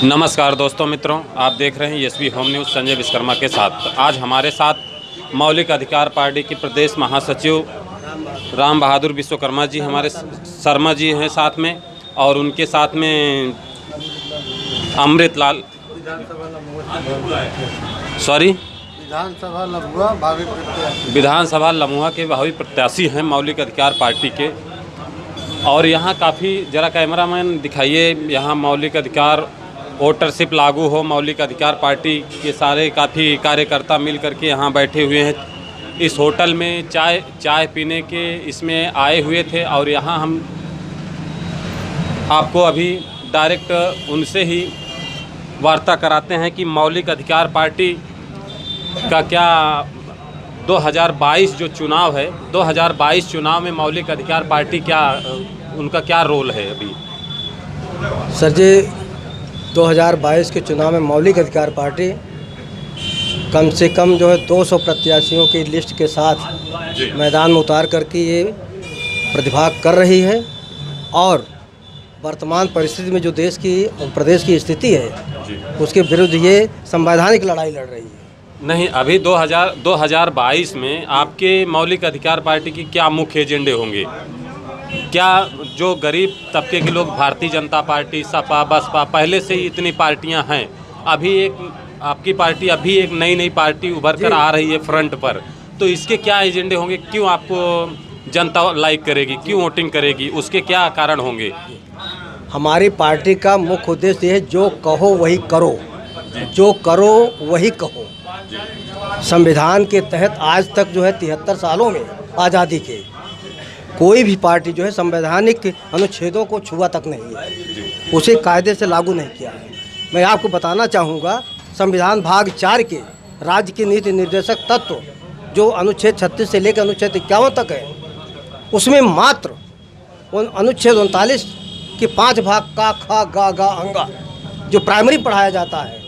नमस्कार दोस्तों मित्रों, आप देख रहे हैं SB home news Sanjay Vishwakarma के साथ। आज हमारे साथ मौलिक अधिकार पार्टी के प्रदेश महासचिव राम बहादुर विश्वकर्मा जी, हमारे शर्मा जी हैं साथ में, और उनके साथ में अमृतलाल विधानसभा लम्हुआ के भावी प्रत्याशी हैं मौलिक अधिकार पार्टी के। और यहाँ काफ़ी, जरा कैमरामैन दिखाइए, यहाँ मौलिक अधिकार वोटरशिप लागू हो, मौलिक अधिकार पार्टी के सारे काफ़ी कार्यकर्ता मिल करके यहाँ बैठे हुए हैं। इस होटल में चाय पीने के इसमें आए हुए थे, और यहाँ हम आपको अभी डायरेक्ट उनसे ही वार्ता कराते हैं कि मौलिक अधिकार पार्टी का क्या 2022 जो चुनाव है, 2022 चुनाव में मौलिक अधिकार पार्टी उनका क्या रोल है अभी। सर जी, 2022 के चुनाव में मौलिक अधिकार पार्टी कम से कम जो है 200 प्रत्याशियों की लिस्ट के साथ मैदान में उतार करके ये प्रतिभाग कर रही है। और वर्तमान परिस्थिति में जो देश की और प्रदेश की स्थिति है उसके विरुद्ध ये संवैधानिक लड़ाई लड़ रही है। नहीं, अभी 2022 में आपके मौलिक अधिकार पार्टी की क्या मुख्य एजेंडे होंगे? क्या जो गरीब तबके के लोग, भारतीय जनता पार्टी, सपा, बसपा, पहले से ही इतनी पार्टियां हैं, अभी एक आपकी पार्टी, अभी एक नई पार्टी उभर कर आ रही है फ्रंट पर, तो इसके क्या एजेंडे होंगे? क्यों आपको जनता लाइक करेगी, क्यों वोटिंग करेगी, उसके क्या कारण होंगे? हमारी पार्टी का मुख्य उद्देश्य है जो कहो वही करो, जो करो वही कहो। संविधान के तहत आज तक जो है 73 सालों में आज़ादी के कोई भी पार्टी जो है संवैधानिक अनुच्छेदों को छुआ तक नहीं है, उसे कायदे से लागू नहीं किया है। मैं आपको बताना चाहूँगा, संविधान भाग 4 के राज्य की नीति निर्देशक तत्व जो अनुच्छेद 36 से लेकर अनुच्छेद 51 तक है, उसमें मात्र अनुच्छेद 39 के 5 भाग का, खा, गा, अंगा जो प्राइमरी पढ़ाया जाता है,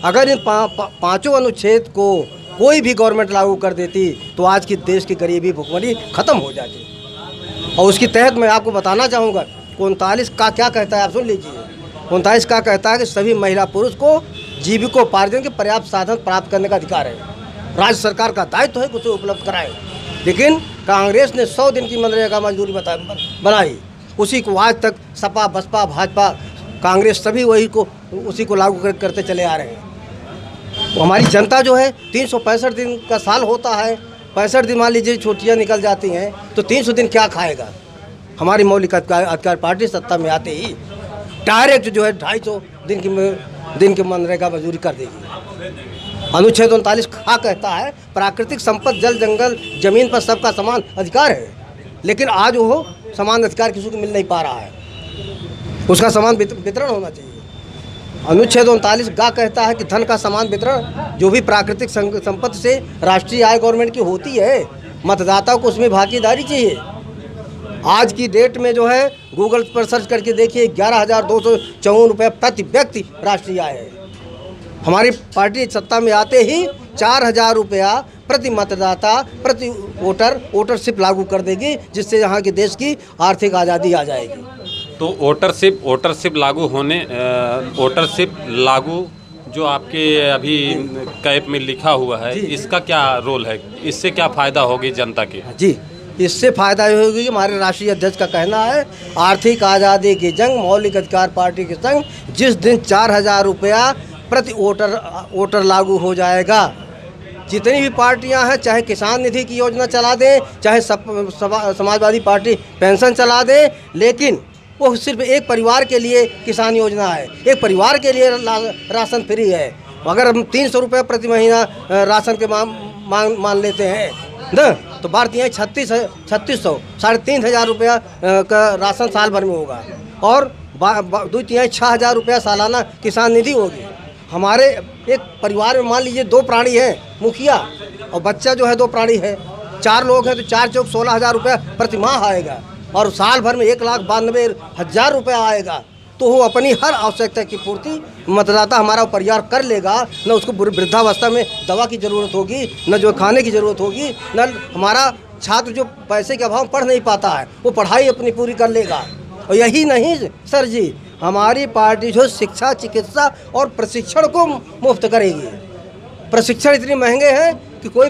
अगर इन पाँचों अनुच्छेद को कोई भी गवर्नमेंट लागू कर देती तो आज की देश की गरीबी भुखमरी खत्म हो जाती। और उसके तहत मैं आपको बताना चाहूँगा 39 का क्या कहता है, आप सुन लीजिए। 39 का कहता है कि सभी महिला पुरुष को जीविकोपार्जन के पर्याप्त साधन प्राप्त करने का अधिकार है। राज्य सरकार का दायित्व है कि उसे उपलब्ध कराए। लेकिन कांग्रेस ने 100 दिन की मनरेगा मजदूरी बनाई, उसी को आज तक सपा, बसपा, भाजपा, कांग्रेस सभी उसी को लागू करते चले आ रहे हैं। तो हमारी जनता जो है 365 दिन का साल होता है, 65 दिन मान लीजिए छुट्टियाँ निकल जाती हैं, तो 300 दिन क्या खाएगा? हमारी मौलिक अधिकार पार्टी सत्ता में आते ही डायरेक्ट जो है 250 दिन की मनरेगा मजदूरी कर देगी। अनुच्छेद 39 खा कहता है प्राकृतिक संपत्ति, जल, जंगल, जमीन पर सबका समान अधिकार है। लेकिन आज वो समान अधिकार किसी को मिल नहीं पा रहा है, उसका समान वितरण होना चाहिए। अनुच्छेद 39 गा कहता है कि धन का समान वितरण, जो भी प्राकृतिक संपत्ति से राष्ट्रीय आय गवर्नमेंट की होती है, मतदाता को उसमें भागीदारी चाहिए। आज की डेट में जो है गूगल पर सर्च करके देखिए 11,254 रुपये प्रति व्यक्ति राष्ट्रीय आय है। हमारी पार्टी सत्ता में आते ही 4,000 रुपया प्रति मतदाता, प्रति वोटरशिप लागू कर देगी, जिससे यहाँ के देश की आर्थिक आज़ादी आ जाएगी। तो वोटरशिप लागू जो आपके अभी कैप में लिखा हुआ है, इसका क्या रोल है? इससे क्या फ़ायदा होगी जनता की? जी, इससे फ़ायदा ये होगी कि हमारे राष्ट्रीय अध्यक्ष का कहना है, आर्थिक आज़ादी की जंग मौलिक अधिकार पार्टी के संग, जिस दिन 4,000 रुपया प्रति वोटर लागू हो जाएगा, जितनी भी पार्टियां हैं, चाहे किसान निधि की योजना चला दें, चाहे समाजवादी पार्टी पेंशन चला दे, लेकिन वो सिर्फ एक परिवार के लिए किसान योजना है, एक परिवार के लिए राशन फ्री है। अगर हम 300 रुपये प्रति महीना राशन के मान लेते हैं न, तो भारतीय 3600 3,500 रुपया का राशन साल भर में होगा, और 2-6,000 रुपया सालाना किसान निधि होगी। हमारे एक परिवार में मान लीजिए 2 प्राणी हैं, मुखिया और बच्चा जो है 2 प्राणी है, 4 लोग हैं, तो 4 चौक 16,000 रुपया प्रति माह आएगा, और साल भर में 1,92,000 रुपया आएगा। तो वो अपनी हर आवश्यकता की पूर्ति मतदाता हमारा परिवार कर लेगा। न उसको वृद्धावस्था में दवा की ज़रूरत होगी, न जो खाने की ज़रूरत होगी, न हमारा छात्र जो पैसे के अभाव पढ़ नहीं पाता है वो पढ़ाई अपनी पूरी कर लेगा। और यही नहीं सर जी, हमारी पार्टी जो शिक्षा, चिकित्सा और प्रशिक्षण को मुफ्त करेगी। प्रशिक्षण इतने महंगे हैं कि कोई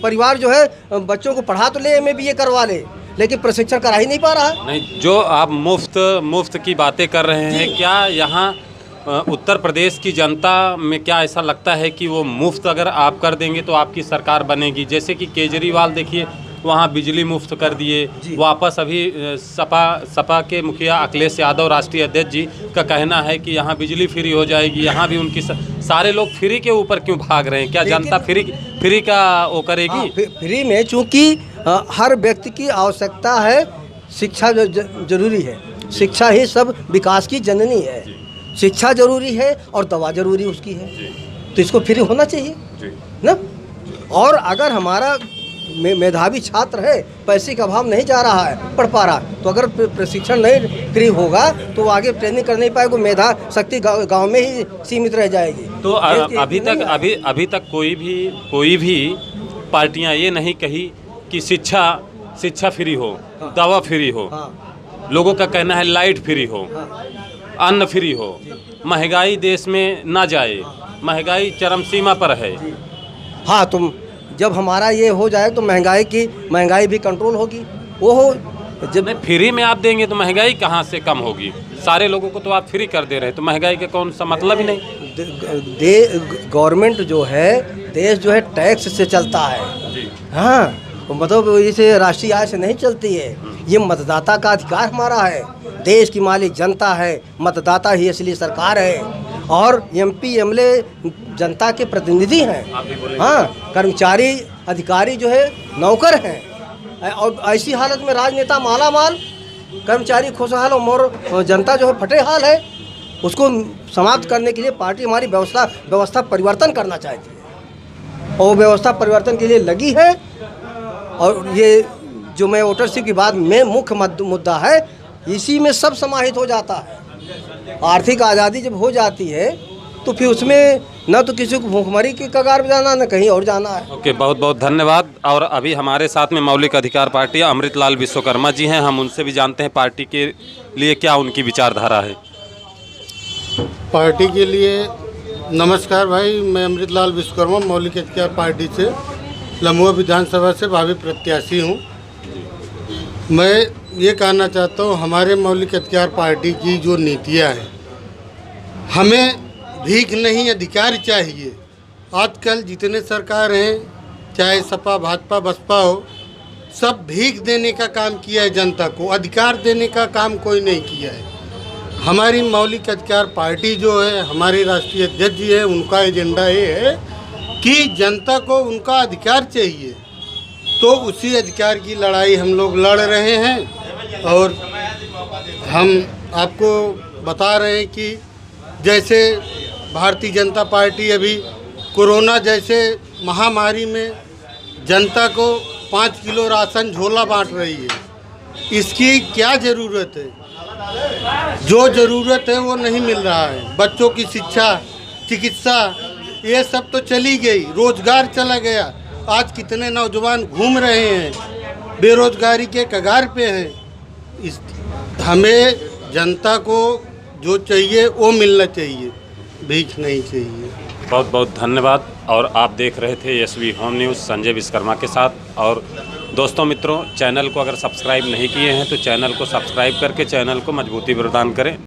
परिवार जो है बच्चों को पढ़ा तो ले, एमए बीए करवा ले, लेकिन प्रशिक्षण करा ही नहीं पा रहा है। नहीं, जो आप मुफ्त की बातें कर रहे हैं, क्या यहाँ उत्तर प्रदेश की जनता में क्या ऐसा लगता है कि वो मुफ्त अगर आप कर देंगे तो आपकी सरकार बनेगी? जैसे कि केजरीवाल देखिए वहाँ बिजली मुफ्त कर दिए, वापस अभी सपा के मुखिया अखिलेश यादव राष्ट्रीय अध्यक्ष जी का कहना है कि यहाँ बिजली फ्री हो जाएगी। यहाँ भी उनकी सारे लोग फ्री के ऊपर क्यों भाग रहे हैं? क्या जनता फ्री का वो करेगी? फ्री में चूँकि हर व्यक्ति की आवश्यकता है, शिक्षा जरूरी है। शिक्षा ही सब विकास की जननी है। शिक्षा जरूरी है और दवा जरूरी उसकी है, तो इसको फ्री होना चाहिए ना। और अगर हमारा मेधावी छात्र है, पैसे का अभाव नहीं जा रहा है, पढ़ पा रहा, तो अगर प्रशिक्षण नहीं फ्री होगा तो वो आगे ट्रेनिंग कर नहीं पाएगा, मेधा शक्ति गांव में ही सीमित रह जाएगी। तो अभी तक कोई भी पार्टियां ये नहीं कही कि शिक्षा फ्री हो, दवा फ्री हो। लोगों का कहना है लाइट फ्री हो, अन्न फ्री हो, महंगाई देश में ना जाए, महंगाई चरम सीमा पर है। हाँ, तुम जब हमारा ये हो जाए तो महंगाई भी कंट्रोल होगी। वो हो जब फ्री में आप देंगे तो महंगाई कहाँ से कम होगी? सारे लोगों को तो आप फ्री कर दे रहे हैं, तो महंगाई का कौन सा मतलब ही नहीं। गवर्नमेंट जो है, देश जो है टैक्स से चलता है। हाँ, मतलब इसे राष्ट्रीय आय से नहीं चलती है। ये मतदाता का अधिकार हमारा है। देश की मालिक जनता है, मतदाता ही असली सरकार है। और एमपी एमएलए जनता के प्रतिनिधि हैं। हाँ, कर्मचारी अधिकारी जो है नौकर हैं। और ऐसी हालत में राजनेता माला माल, कर्मचारी खुशहाल और जनता जो है फटे हाल है। उसको समाप्त करने के लिए पार्टी हमारी व्यवस्था परिवर्तन करना चाहती है और व्यवस्था परिवर्तन के लिए लगी है। और ये जो मैं वोटरशिप की बात में मुख्य मुद्दा है, इसी में सब समाहित हो जाता है। आर्थिक आज़ादी जब हो जाती है तो फिर उसमें न तो किसी को भूखमरी की कगार में जाना, न कहीं और जाना है। ओके, बहुत बहुत धन्यवाद। और अभी हमारे साथ में मौलिक अधिकार पार्टी अमृतलाल विश्वकर्मा जी हैं, हम उनसे भी जानते हैं पार्टी के लिए क्या उनकी विचारधारा है। पार्टी के लिए नमस्कार भाई, मैं अमृतलाल विश्वकर्मा मौलिक अधिकार पार्टी से लम्बुआ विधानसभा से भावी प्रत्याशी हूँ। मैं ये कहना चाहता हूँ, हमारे मौलिक अधिकार पार्टी की जो नीतियाँ हैं, हमें भीख नहीं अधिकार चाहिए। आजकल जितने सरकार हैं, चाहे सपा भाजपा बसपा हो, सब भीख देने का काम किया है, जनता को अधिकार देने का काम कोई नहीं किया है। हमारी मौलिक अधिकार पार्टी जो है, हमारे राष्ट्रीय अध्यक्ष जी हैं, उनका एजेंडा ये है कि जनता को उनका अधिकार चाहिए, तो उसी अधिकार की लड़ाई हम लोग लड़ रहे हैं। और हम आपको बता रहे हैं कि जैसे भारतीय जनता पार्टी अभी कोरोना जैसे महामारी में जनता को 5 किलो राशन झोला बांट रही है। इसकी क्या ज़रूरत है? जो ज़रूरत है वो नहीं मिल रहा है। बच्चों की शिक्षा, चिकित्सा, ये सब तो चली गई, रोजगार चला गया। आज कितने नौजवान घूम रहे हैं, बेरोजगारी के कगार पे हैं। हमें जनता को जो चाहिए वो मिलना चाहिए, भीख नहीं चाहिए। बहुत बहुत धन्यवाद। और आप देख रहे थे SV home news Sanjay Vishwakarma के साथ। और दोस्तों मित्रों, चैनल को अगर सब्सक्राइब नहीं किए हैं तो चैनल को सब्सक्राइब करके चैनल को मजबूती प्रदान करें।